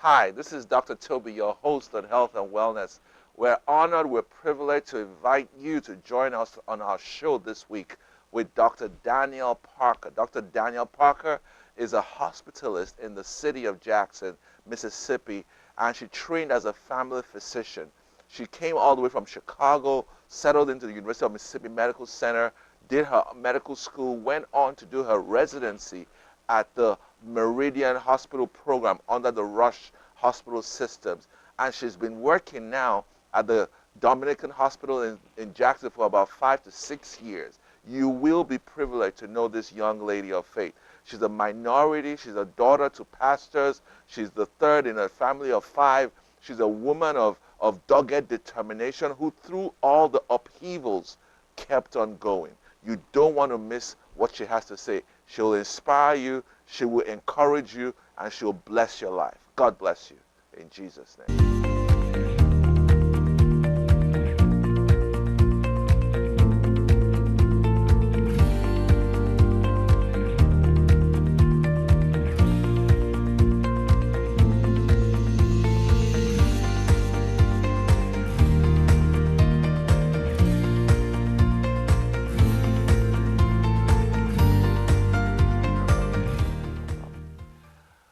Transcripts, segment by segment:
Hi, this is Dr. Toby, your host on Health and Wellness. We're honored, we're privileged to invite you to join us on our show this week with Dr. Danielle Parker. Dr. Danielle Parker is a hospitalist in the city of Jackson, Mississippi, and she trained as a family physician. She came all the way from Chicago, settled into the University of Mississippi Medical Center, did her medical school, went on to do her residency at the Meridian Hospital program under the Rush Hospital Systems. And she's been working now at the Dominican Hospital in Jackson for about 5 to 6 years. You will be privileged to know this young lady of faith. She's a minority. She's a daughter to pastors. She's the third in a family of 5. She's a woman of dogged determination who, through all the upheavals, kept on going. You don't want to miss what she has to say. She'll inspire you, she will encourage you, and she'll bless your life. God bless you. In Jesus' name.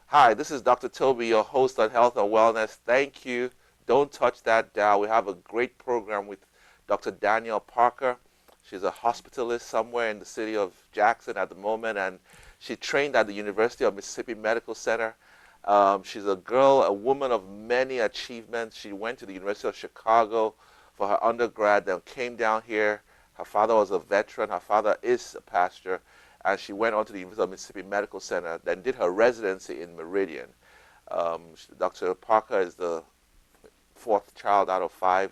Hi, this is Dr. Toby, your host on Health and Wellness. Thank you. Don't touch that dial. We have a great program with Dr. Danielle Parker. She's a hospitalist somewhere in the city of Jackson at the moment, and she trained at the University of Mississippi Medical Center. She's a girl, a woman of many achievements. She went to the University of Chicago for her undergrad, then came down here. Her father was a veteran. Her father is a pastor. And she went on to the University of Mississippi Medical Center, then did her residency in Meridian. Dr. Parker is the 4th child out of 5,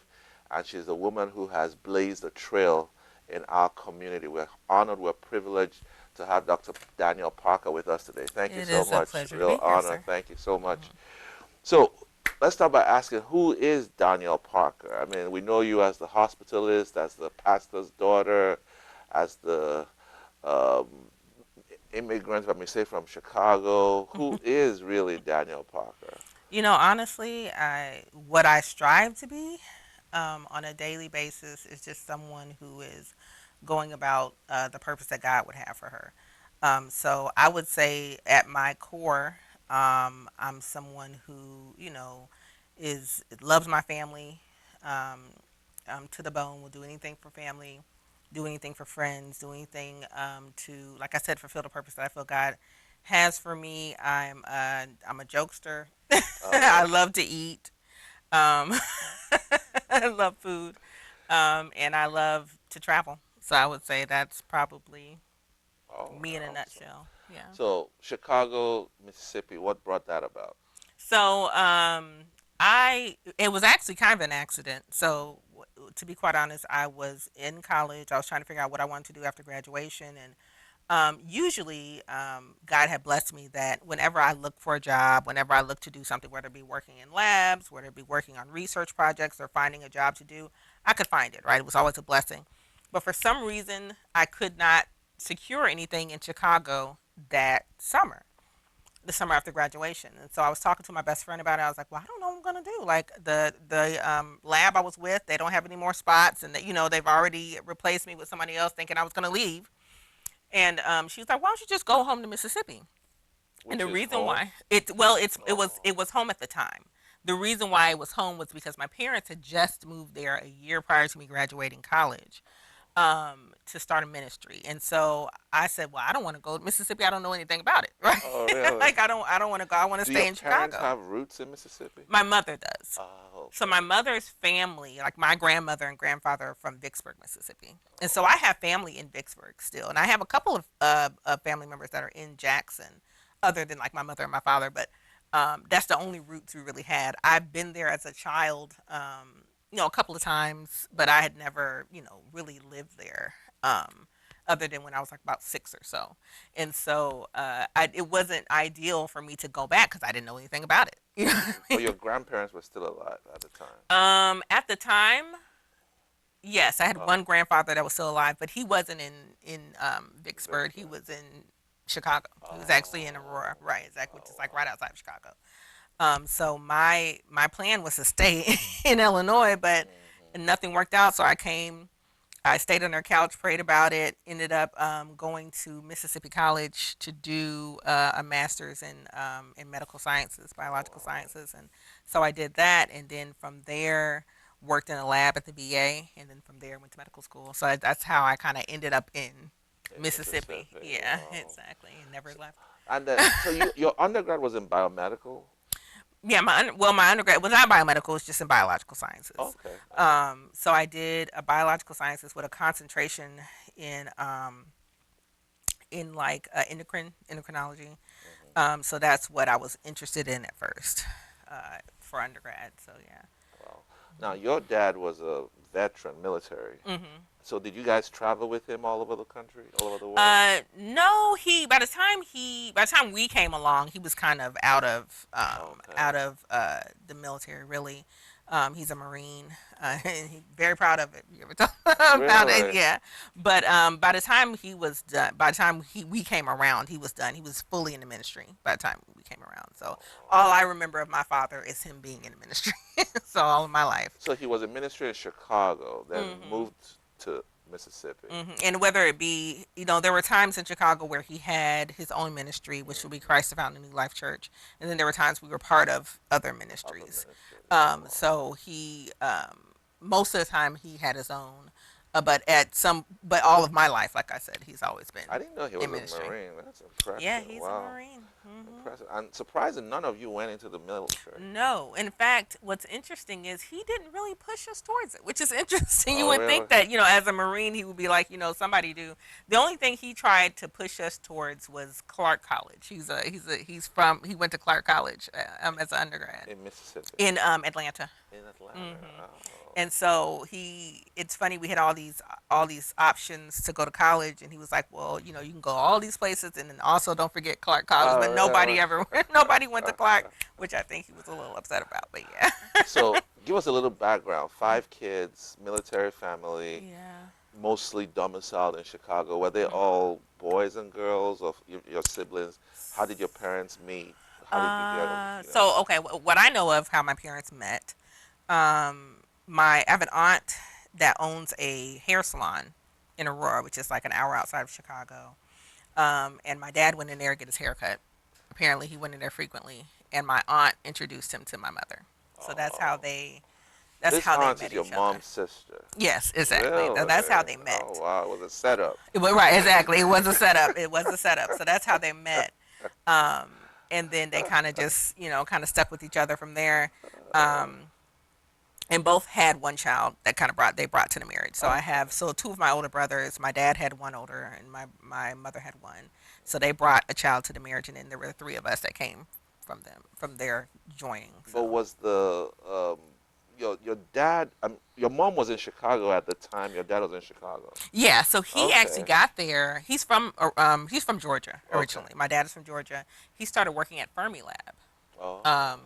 and she's a woman who has blazed a trail in our community. We're honored, we're privileged to have Dr. Danielle Parker with us today. Thank you so much. It is a pleasure Real to be here, honor. sir. Thank you so much. So let's start by asking, who is Danielle Parker? I mean, we know you as the hospitalist, as the pastor's daughter, as the immigrants, if I may say, from Chicago. Who is really Danielle Parker? You know, honestly, what I strive to be on a daily basis is just someone who is going about the purpose that God would have for her. So I would say at my core, I'm someone who, loves my family to the bone, will do anything for family, do anything for friends, do anything to, like I said, fulfill the purpose that I feel God has for me. I'm a jokester. I love to eat. Um, I love food, and I love to travel. So I would say that's probably me in a Awesome. nutshell. Yeah. So, Chicago, Mississippi, what brought that about? So it was actually kind of an accident. So to be quite honest, I was in college. I was trying to figure out what I wanted to do after graduation, and usually, God had blessed me that whenever I look for a job, whenever I look to do something, whether it be working in labs, whether it be working on research projects or finding a job to do, I could find it, right? It was always a blessing. But for some reason, I could not secure anything in Chicago that summer, the summer after graduation. And so I was talking to my best friend about it. I was like, well, I don't know what I'm going to do. Like the lab I was with, they don't have any more spots, and they've already replaced me with somebody else, thinking I was going to leave. And she was like, "Why don't you just go home to Mississippi?" And Which the is reason home? why it Oh, was home at the time. The reason why it was home was because my parents had just moved there a year prior to me graduating college, to start a ministry. And so I said, "Well, I don't want to go to Mississippi. I don't know anything about it, right? oh, really? Like I don't want to go. I want to Do your stay in parents Chicago." have roots in Mississippi? My mother does. So Okay. my mother's family, like my grandmother and grandfather, are from Vicksburg, Mississippi, and so I have family in Vicksburg still, and I have a couple of family members that are in Jackson, other than like my mother and my father. But that's the only roots we really had. I've been there as a child, a couple of times, but I had never, really lived there. Other than when I was like about 6 or so, and so it wasn't ideal for me to go back because I didn't know anything about it. You know what I But mean? your grandparents were still alive at the time. At the time, yes, I had Oh, one grandfather that was still alive, but he wasn't in Vicksburg. He Vicksburg. was in Chicago. He was actually in Oh, Aurora, right? Exactly, which oh, is like right outside of Chicago. So my plan was to stay in Illinois, but Hmm. nothing worked out. So I came. I stayed on their couch, prayed about it. Ended up going to Mississippi College to do a master's in medical sciences, biological Wow. sciences, and so I did that. And then from there, worked in a lab at the VA, and then from there went to medical school. So that's how I kind of ended up in In Mississippi. Mississippi. Yeah, Wow. exactly. And never So, left. and then, so your undergrad was in biomedical? Yeah, my undergrad was not biomedical; it was just in biological sciences. Okay. Okay. So I did a biological sciences with a concentration in like endocrinology. Hmm. So that's what I was interested in at first for undergrad. So yeah. Wow. Now, your dad was a veteran, military. Hmm. So, did you guys travel with him all over the country, all over the world? No, he by the time we came along, he was kind of Okay. out of the military. Really, he's a Marine, and he's very proud of it. You ever talk about it? Really? Yeah. But by the time he was done, by the time we came around, he was done. He was fully in the ministry by the time we came around. So Oh. all I remember of my father is him being in the ministry. So all of my life. So he was in ministry in Chicago, then Hmm. moved to Mississippi. And whether it be, there were times in Chicago where he had his own ministry, which would be Hmm. Christ the Fountain New Life Church, and then there were times we were part of other Other ministries. ministries. Oh. So he, most of the time, he had his own, but all of my life, like I said, he's always been I didn't know he was in a ministry. Marine. That's Yeah, impressive. he's a Wow. Marine. Impressive. And surprising none of you went into the military. No, in fact, what's interesting is he didn't really push us towards it, which is interesting. You Oh, would really? think that, as a Marine, he would be like, somebody do. The only thing he tried to push us towards was Clark College. He went to Clark College as an undergrad In Mississippi. in Atlanta. In Atlanta. Hmm. Oh. And so it's funny, we had all these options to go to college, and he was like, well, you can go all these places, and then also don't forget Clark College, Oh, but nobody really? ever, nobody went to Clark, which I think he was a little upset about, but yeah. So, give us a little background. Five kids, military family, Yeah. mostly domiciled in Chicago. Were they all boys and girls, or your siblings? How did your parents meet? How did you get them? So okay, what I know of how my parents met, I have an aunt that owns a hair salon in Aurora, which is like an hour outside of Chicago. And my dad went in there to get his hair cut. Apparently, he went in there frequently, and my aunt introduced him to my mother. So Oh, that's this how they aunt met is your each other. mom's sister. Yes, exactly. That's how Really? they Oh, met. wow. It was a setup. Right, exactly. It was a setup. It was a setup. So that's how they met. Um, and then they kind of just, kind of stuck with each other from there. Um, and both had one child that kind of brought to the marriage. So I Okay. have two of my older brothers. My dad had one older, and my mother had one. So they brought a child to the marriage, and then there were three of us that came from their joining. But So was your dad, your mom was in Chicago at the time your dad was in Chicago? yeah, so he actually Okay. got there. He's from Georgia Okay. originally. My dad is from Georgia. He started working at Fermilab. Oh. Um,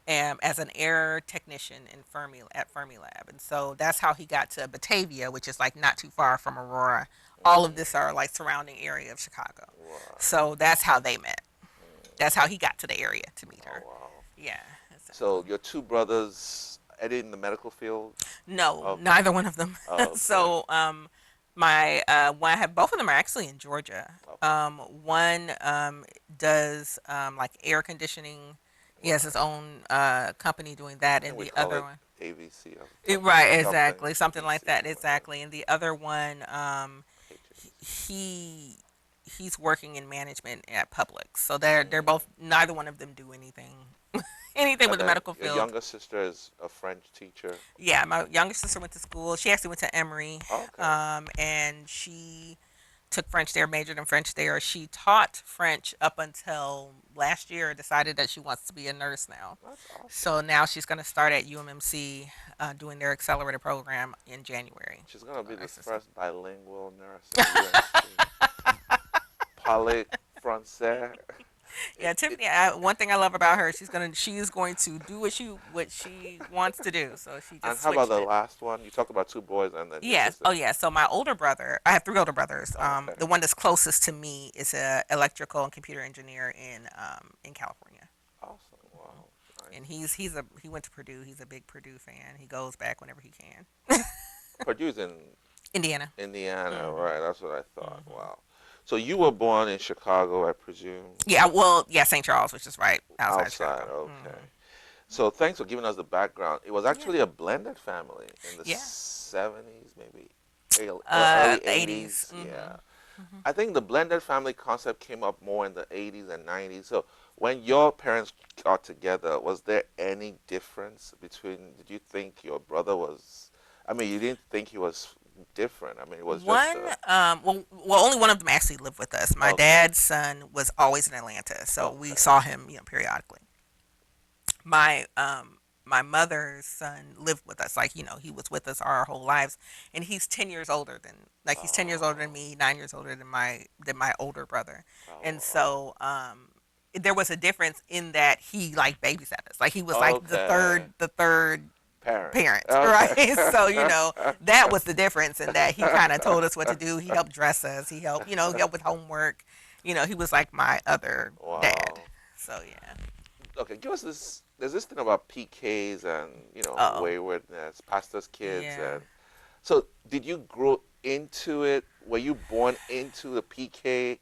as an air technician at Fermilab, and so that's how he got to Batavia, which is like not too far from Aurora. All of Mm. this are like surrounding area of Chicago. Wow. So that's how they met. Mm. That's how he got to the area to meet Oh, her. wow. Yeah. So your two brothers, Eddie in the medical field? No, Okay. neither one of them. Okay. So my one I have both of them are actually in Georgia. Okay. One does like air conditioning. He has his Right. own company doing that, I think and we the call other it one. AVC or Right, something. exactly, something like DC, that, something like that. exactly. And the other one, HMC. he he's working in management at Publix. So they're Mm. both neither one of them do anything anything And with the then medical your field. younger sister is a French teacher. Yeah, my younger sister went to school. She actually went to Emory, Okay. and she took French there, majored in French there. She taught French up until last year. Decided that she wants to be a nurse now. That's awesome. So now she's going to start at UMMC doing their accelerator program in January. She's gonna be My the sister. first bilingual nurse at UMC. Parler français. Yeah, It, Tiffany. One thing I love about her, she is going to do what she wants to do. So she and just how about switched the it. last one? You talked about two boys and then your Yes. sister. Oh, yeah. So my older brother, I have three older brothers. Okay. The one that's closest to me is a electrical and computer engineer in California. Awesome. Wow. And he went to Purdue. He's a big Purdue fan. He goes back whenever he can. Purdue's in Indiana. Indiana, Mhm. right? That's what I thought. Mhm. Wow. So you were born in Chicago, I presume? Yeah. Well, yeah, St. Charles, which is right outside Outside, Chicago. okay. Mhm. So thanks for giving us the background. It was Yeah. actually a blended family in the Yeah. 70s, maybe early 80s. 80s. Yeah. Mhm. Mhm. I think the blended family concept came up more in the 80s and 90s. So when your parents got together, was there any difference between, did you think your brother was, I mean, you didn't think he was different. I mean, it was just One, a, only one of them actually lived with us. My okay, dad's son was always in Atlanta, so we okay. saw him, periodically. My my mother's son lived with us, like he was with us our whole lives, and he's 10 years older than he's 10 years older than Oh, me, 9 years older than my older brother, and oh, so there was a difference in that he like babysat us, like he was like the okay. third Parent. parent, Okay. right? So that was the difference in that he kind of told us what to do. He helped dress us. He helped help with homework. He was like my other dad. Wow. So yeah. Okay, give us this. There's this thing about PKs and Oh waywardness, pastors' kids, yeah. and so did you grow into it? Were you born into the PK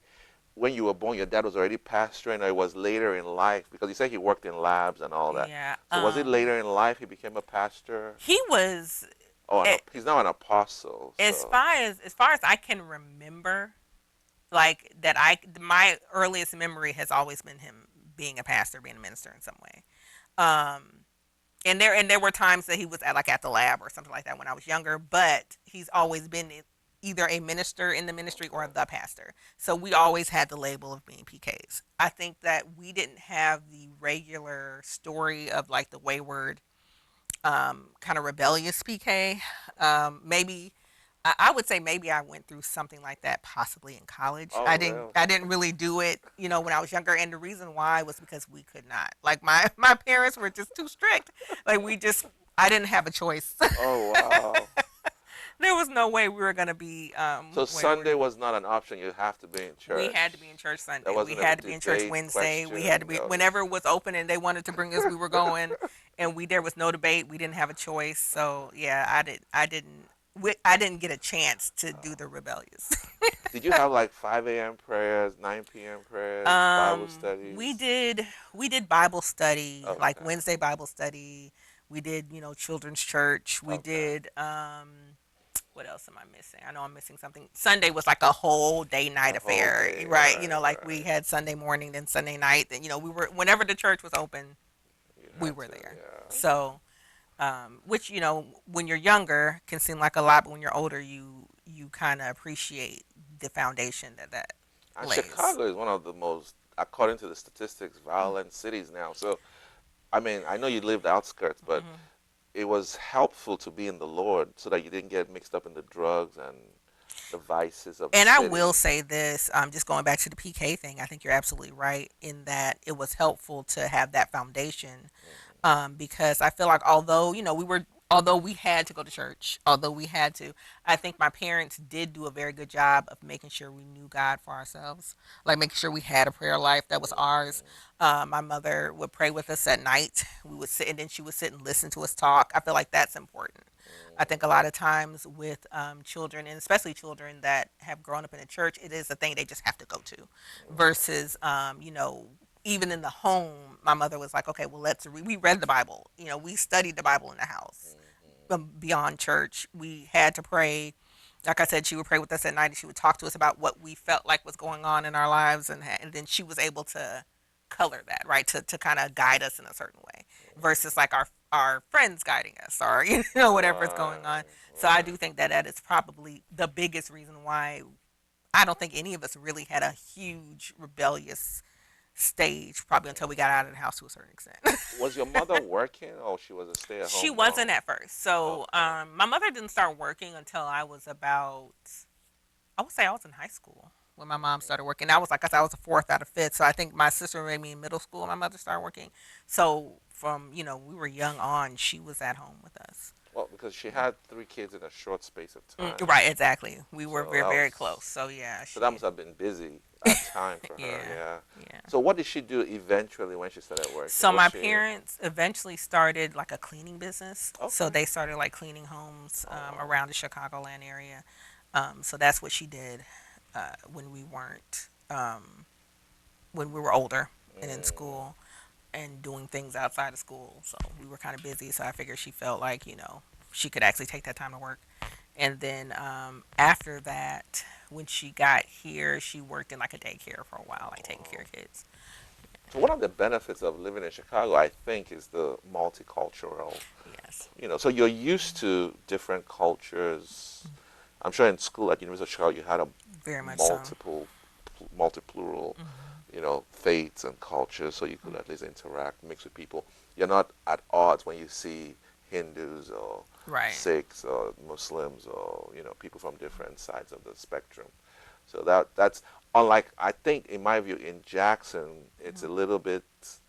when you were born? Your dad was already pastoring, or it was later in life? Because you said he worked in labs and all that. Yeah. So was it later in life he became a pastor? He was Oh, a- he's now an apostle. So as far as I can remember, like that my earliest memory has always been him being a pastor, being a minister in some way. Um and there were times that he was at the lab or something like that when I was younger, but he's always been either a minister in the ministry or okay. the pastor. So we always had the label of being PKs. I think that we didn't have the regular story of like the wayward, kind of rebellious PK. Maybe I would say maybe I went through something like that possibly in college. Oh, I didn't really? I didn't really do it, when I was younger, and the reason why was because we could not. Like my parents were just too strict. Like I didn't have a choice. Oh, wow. There was no way we were gonna be So wayward. Sunday was not an option. You have to be in We church. had to be in church That Sunday. We wasn't a had to be in church debate Wednesday. We had to question. be whenever it was open and they wanted to bring us, we were going. And there was no debate. We didn't have a choice. So yeah, I didn't get a chance to do the rebellious. Did you have like 5 a.m. prayers, 9 p.m. prayers, Bible We studies? did Bible study, like Okay. Wednesday Bible study. We did, children's church. We Okay. did what else am I missing? I know I'm missing something. Sunday was like a whole day night A whole affair, day. right? Right, Like we right. had Sunday morning, then Sunday night, then we were whenever the church was open, You we had were to, there. yeah. So, which when you're younger can seem like a lot, but when you're older, you kind of appreciate the foundation that And lays. Chicago is one of the most, according to the statistics, violent cities now. So, I mean, I know you lived outskirts, but Hmm. it was helpful to be in the Lord so that you didn't get mixed up in the drugs and the vices of the And I will city. say this, just going back to the PK thing, I think you're absolutely right in that it was helpful to have that foundation, Mhm. because I feel like although we had to go to church, although we had to, I think my parents did do a very good job of making sure we knew God for ourselves, like making sure we had a prayer life that was ours. Mhm. My mother would pray with us at night. We would sit, and then she would sit and listen to us talk. I feel like that's important. I think a lot of times with children, and especially children that have grown up in a church, it is a thing they just have to go to. Right. Versus, even in the home, my mother was like, okay, well, we read the Bible. We studied the Bible in the house. Mhm. Beyond church, we had to pray. Like I said, she would pray with us at night, and she would talk to us about what we felt like was going on in our lives, and then she was able to color that, right, to kind of guide us in a certain way, versus like our friends guiding us, or whatever is going on. Right. So I do Right. think that that is probably the biggest reason why I don't think any of us really had a huge rebellious stage probably until we got out of the house to a certain extent. Was your mother working or she was a She stay-at-home wasn't mom? at first. So Okay. my mother didn't start working until I was about, I would say I was in high school when my mom Mhm. started working. I was like I said, I was a fourth out of fifth. So I think my sister made me in middle school and my mother started working. So from, we were young on, she was at home with us. Well, because she had 3 kids in a short space of time. Right, exactly. We were So very, that very close. was So yeah, so that she. must have been busy. that time for her. Yeah, Yeah. yeah. So what did she do eventually when she started working? So Was my she parents eventually started like a cleaning business. So okay? they started like cleaning homes Oh wow. around the Chicagoland area. So that's what she did when we weren't when we were older and in Mm. school and doing things outside of school. So we were kind of busy. So I figured she felt like she could actually take that time to work. And then after that, when she got here, she worked in like a daycare for a while, like taking care Oh. of kids. So one of the benefits of living in Chicago, I think, is the multicultural. Yes, So you're used to different cultures. I'm sure in school at University of Chicago you had a very much so. multiple, multi-plural, Hmm. faiths and cultures, so you could at least interact, mix with people. You're not at odds when you see Hindus or Right. Sikhs or Muslims or people from different sides of the spectrum. So that's unlike, I think in my view, in Jackson it's a Hmm. little bit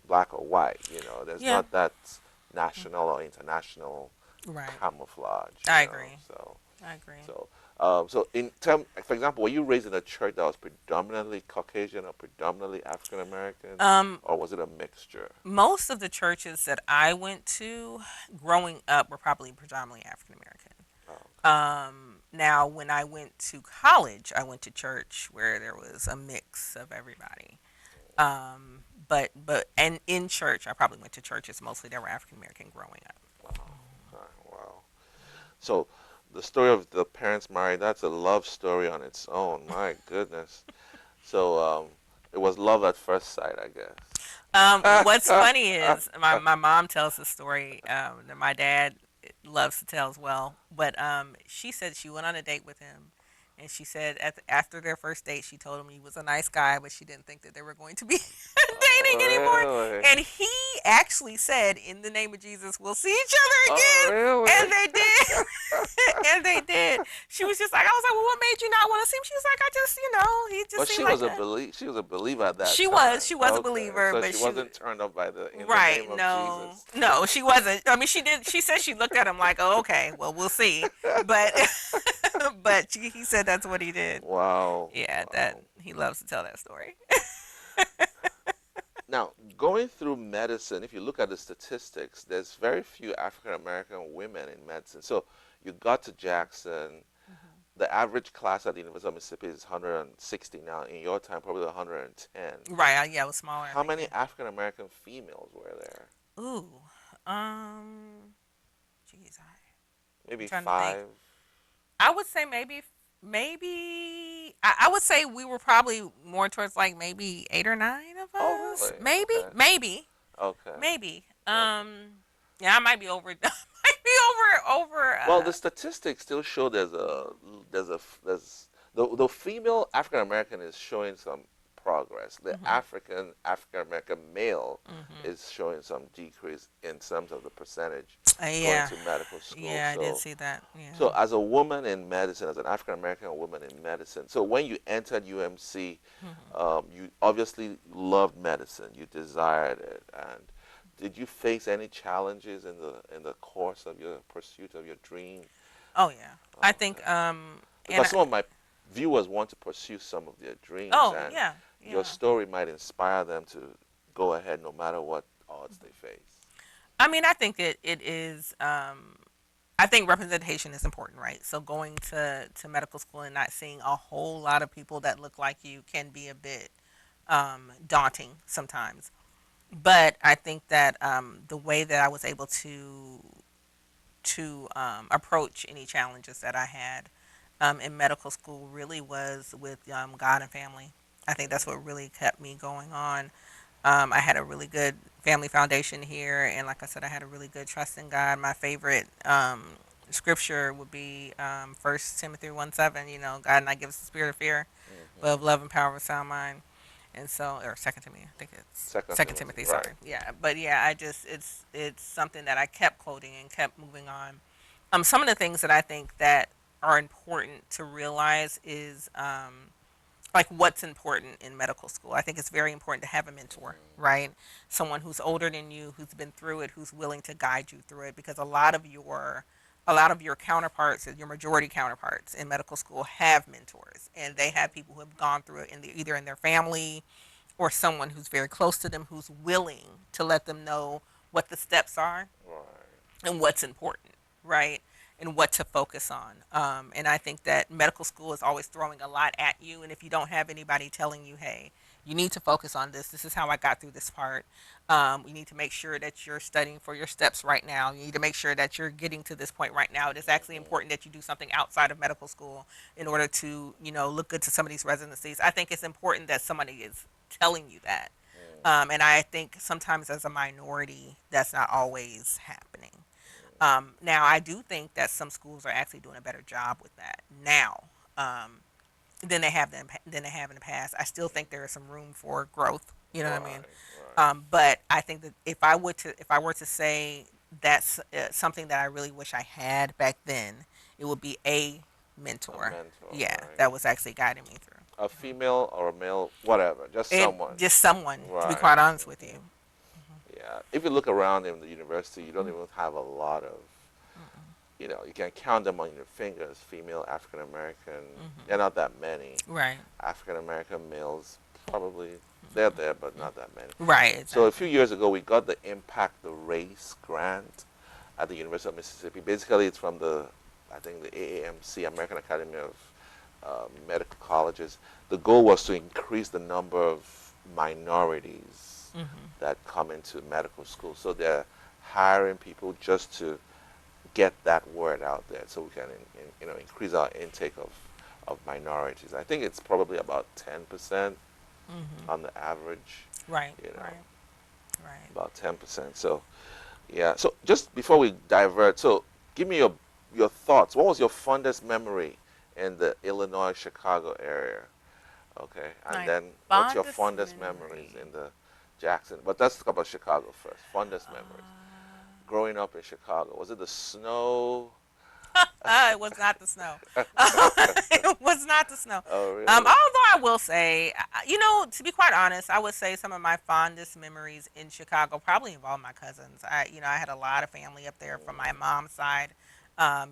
black or white. There's Yeah. not that national or international Right. camouflage. I agree. So I agree. so so in term, for example, were you raised in a church that was predominantly Caucasian or predominantly African American, Um, or was it a mixture? Most of the churches that I went to growing up were probably predominantly African American. Oh, okay. Now, when I went to college, I went to church where there was a mix of everybody. But and in church, I probably went to churches mostly that were African American growing up. Wow. Okay. Wow. So the story of the parents married, that's a love story on its own. My goodness. So it was love at first sight, I What's guess. funny is my mom tells the story that my dad loves to tell as well. But she said she went on a date with him, and she said after their first date, she told him he was a nice guy, but she didn't think that they were going to be dating anymore. Really? And he actually said, "In the name of Jesus, we'll see each other Oh, again," really? and they did. And they did. She was just like, I was like, well, what made you not want to see him? She was like, I just, he just But seemed like a. she was a believer at that She time. was a Okay. believer, So but she she wasn't turned up by the in the right, name of no, Jesus. no, she wasn't. I mean, she did. She said she looked at him like, oh, okay, well, we'll see. But, but he said that's what he did. Wow. Yeah, that Wow. he loves to tell that story. Now, going through medicine, if you look at the statistics, there's very few African American women in medicine. So you got to Jackson. The average class at the University of Mississippi is 160 now. In your time, probably 110. Right. Yeah, it was smaller, I How think. many Yeah. African American females were there? Ooh. Um. Jeez, I'm Maybe trying to think. five. I would say maybe I would say we were probably more towards like maybe 8 or 9 of Oh, us. really? Maybe, Okay. maybe, Okay. maybe. Okay. Yeah, I might be over. Might be over. Well, the statistics still show there's the female African American is showing some progress. The Mhm. African American male Mhm. is showing some decrease in terms of the percentage going Yeah. to medical school. Yeah, I did So see that. Yeah. so as a woman in medicine, as an African American woman in medicine, so when you entered UMC, Mhm. you obviously loved medicine, you desired it, and did you face any challenges in the course of your pursuit of your dream? Oh yeah. I Okay. think and Because some of my viewers want to pursue some of their dreams, oh and yeah. your Yeah. story might inspire them to go ahead no matter what odds they face. I mean, I think it is. I think representation is important, right? So going to medical school and not seeing a whole lot of people that look like you can be a bit daunting sometimes. But I think that the way that I was able to approach any challenges that I had in medical school really was with God and family. I think that's what really kept me going on. I had a really good family foundation here, and like I said, I had a really good trust in God. My favorite scripture would be 1 Timothy 1:7. God did not give us the spirit of fear, but of Hmm. love and power of a sound mind. And so, or Second Timothy, I think it's Second Second Timothy, Timothy. right? Sorry, yeah, but yeah, I just it's something that I kept quoting and kept moving on. Some of the things that I think that are important to realize is like what's important in medical school. I think it's very important to have a mentor, Mm. right? Someone who's older than you, who's been through it, who's willing to guide you through it, because a lot of your a lot of your counterparts, your majority counterparts in medical school have mentors, and they have people who have gone through it either in their family or someone who's very close to them who's willing to let them know what the steps are Right. and what's important, right? And what to focus on. And I think that medical school is always throwing a lot at you. And if you don't have anybody telling you, hey, you need to focus on this, this is how I got through this part. You need to make sure that you're studying for your steps right now. You need to make sure that you're getting to this point right now. It is actually important that you do something outside of medical school in order to, look good to some of these residencies. I think it's important that somebody is telling you that. And I think sometimes as a minority, that's not always happening. Now, I do think that some schools are actually doing a better job with that now than they have in the past. I still think there is some room for growth. You know what I mean? Right. Right. But I think that if I were to say that's something that I really wish I had back then, it would be a A mentor. mentor, Yeah, right? that was actually guiding me through. A female or a male, whatever, just It someone. just someone, to be Right. quite honest with you. Yeah. If you look around in the university, you don't even have a lot of, you can count them on your fingers, female African American. They're not that many. Right. African American males, probably, they're there, but not that many. Right. So a Exactly. few years ago, we got the Impact the Race grant at the University of Mississippi. Basically, it's from I think the AAMC, American Academy of Medical Colleges. The goal was to increase the number of minorities Hmm. that come into medical school. So they're hiring people just to get that word out there, so we can increase our intake of minorities. I think it's probably about 10% Hmm. on the average. Right. You know, Right. Right. about 10%. So yeah. So just before we divert, so give me your thoughts. What was your fondest memory in the Illinois Chicago area? Okay, and My then what's your fondest fondest memories memory. in the Jackson? But let's talk about Chicago first. Fondest memories. Growing up in Chicago, was it the snow? It was not the snow. It was not the snow. Oh, really? Although I will say, to be quite honest, I would say some of my fondest memories in Chicago probably involve my cousins. I had a lot of family up there from my mom's side,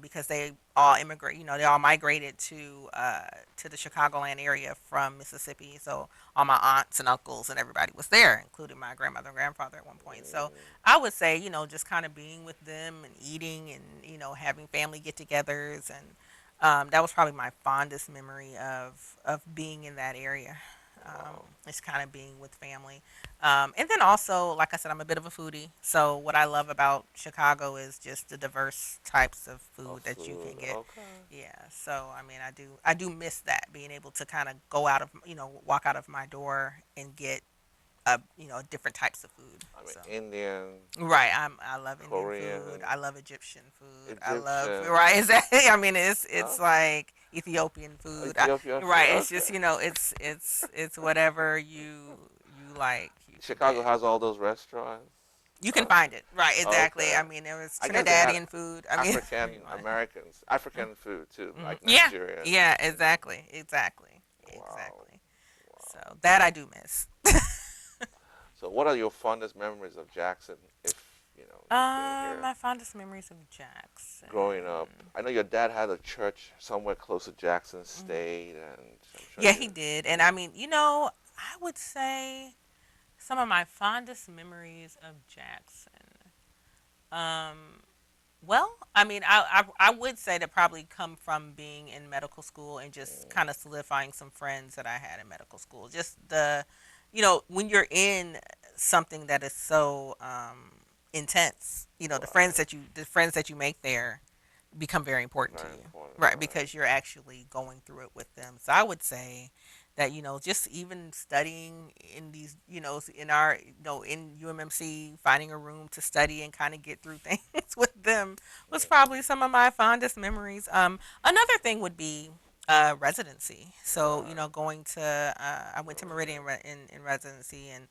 because they all immigrate. They all migrated to the Chicagoland area from Mississippi. So all my aunts and uncles and everybody was there, including my grandmother and grandfather at one point. So Mm, I would say, just kind of being with them and eating and, having family get togethers. And that was probably my fondest memory of being in that area. wow. It's kind of being with family. And then also, like I said, I'm a bit of a foodie. So what I love about Chicago is just the diverse types of Oh, food that you can food. get. Okay. Yeah. So I mean, I do miss that, being able to kind of go out of, walk out of my door and get different types of food. I mean, So Indian, right, I love Indian food. Korean, I love Egyptian food. I love Egyptian. right. Exactly. I mean, it's Okay. like Ethiopian food. Ethiopia food. Right. It's Okay. just it's whatever you like. You can Chicago get. has all those restaurants. You can Uh, find it. Right. Exactly. okay. I mean, there was I guess they had Trinidadian food. I mean, African Americans, African food too, mhm. like Yeah. Nigerian. Yeah. Exactly. Exactly. Wow, Exactly. So wow. that I do miss. So, what are your fondest memories of Jackson? If you've been here My fondest memories of Jackson. growing up, I know your dad had a church somewhere close to Jackson State, and I'm sure Yeah, you. he did. And I mean, I would say some of my fondest memories of Jackson. Um, well, I mean, I would say that probably come from being in medical school and just Mm, kind of solidifying some friends that I had in medical school. Just when you're in something that is so intense, right, the friends that you make there become very important to very you, important. right? Right. Because you're actually going through it with them. So I would say that just even studying in these, in our, in UMMC, finding a room to study and kind of get through things with them was probably some of my fondest memories. Another thing would be residency. So Right. going to I went to Meridian Right. in residency, and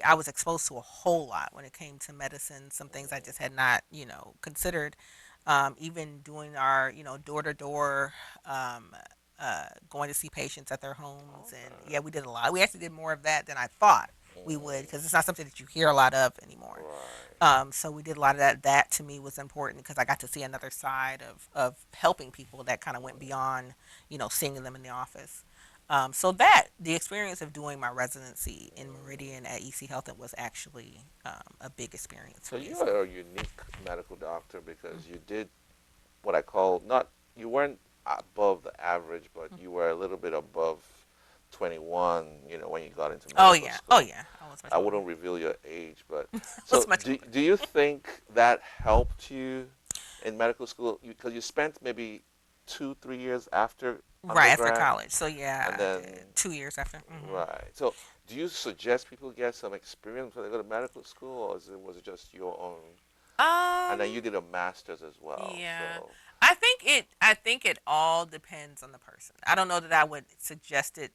I was exposed to a whole lot when it came to medicine. Some things I just had not considered, even doing our door to door, going to see patients at their homes. And Okay. yeah, we did a lot. We actually did more of that than I thought. we would, because it's not something that you hear a lot of anymore. Right. So we did a lot of that. That to me was important because I got to see another side of helping people that kind of went beyond, seeing them in the office. So that the experience of doing my residency in Meridian at EC Health was actually a big experience So for me you as well. are a unique medical doctor because you did what I call not, you weren't above the average, but you were a little bit above 21, when you got into Oh medical yeah, oh school. yeah, I was much I older. wouldn't reveal your age, but I was so much older. do you think that helped you in medical school? Because you spent maybe 2, 3 years after Right after undergrad, college. So and yeah, I then did 2 years after. right. So do you suggest people get some experience when they go to medical school, or was it just your own? And then Um, you did a master's as well, yeah. so I think it all depends on the person. I don't know that I would suggest it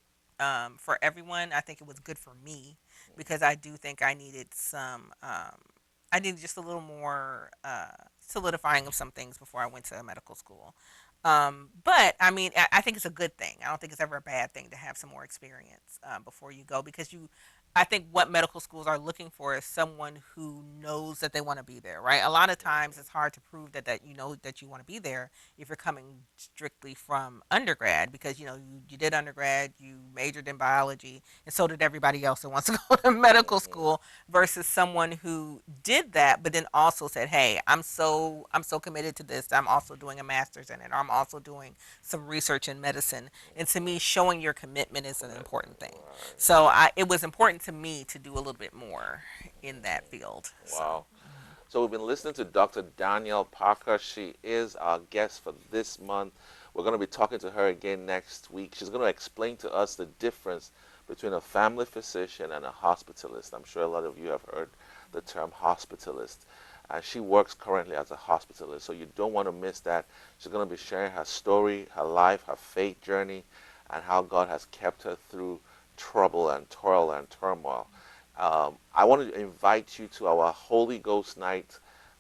for everyone. I think it was good for me because I do think I needed some I needed just a little more solidifying of some things before I went to medical school. But I mean, I think it's a good thing. I don't think it's ever a bad thing to have some more experience before you go because I think what medical schools are looking for is someone who knows that they want to be there, right? A lot of times it's hard to prove that you know that you want to be there if you're coming strictly from undergrad because you did undergrad, you majored in biology, and so did everybody else that wants to go to medical mhm, school versus someone who did that but then also said, "Hey, I'm so committed to this. I'm also doing a master's in it. Or I'm also doing some research in medicine." And to me, showing your commitment is an commitment, important thing. right? So it was important to me to do a little bit more in that field. So Wow. So we've been listening to Dr. Danielle Parker. She is our guest for this month. We're going to be talking to her again next week. She's going to explain to us the difference between a family physician and a hospitalist. I'm sure a lot of you have heard the term hospitalist. And she works currently as a hospitalist, so you don't want to miss that. She's going to be sharing her story, her life, her faith journey, and how God has kept her through trouble and toil and turmoil. I want to invite you to our Holy Ghost night,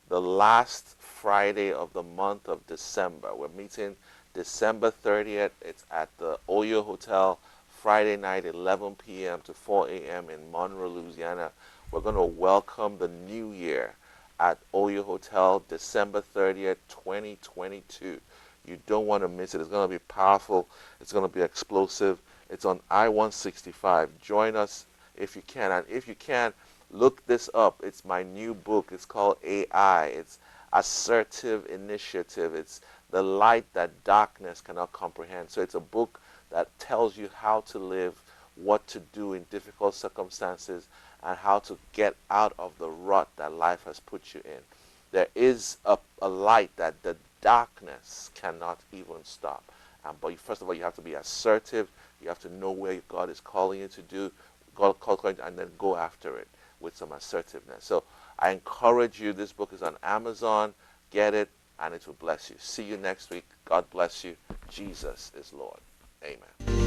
the last Friday of the month of December. We're meeting December 30th. It's at the Oyo Hotel, Friday night, 11 p.m. to 4 a.m. in Monroe, Louisiana. We're going to welcome the new year at Oyo Hotel, December 30th, 2022. You don't want to miss it. It's going to be powerful. It's going to be explosive. It's on I-165. Join us if you can. And if you can, look this up. It's my new book. It's called AI. It's Assertive Initiative. It's the light that darkness cannot comprehend. So it's a book that tells you how to live, what to do in difficult circumstances, and how to get out of the rut that life has put you in. There is a light that the darkness cannot even stop. But first of all, you have to be assertive. You have to know where God is calling you to do, and then go after it with some assertiveness. So I encourage you. This book is on Amazon. Get it, and it will bless you. See you next week. God bless you. Jesus is Lord. Amen.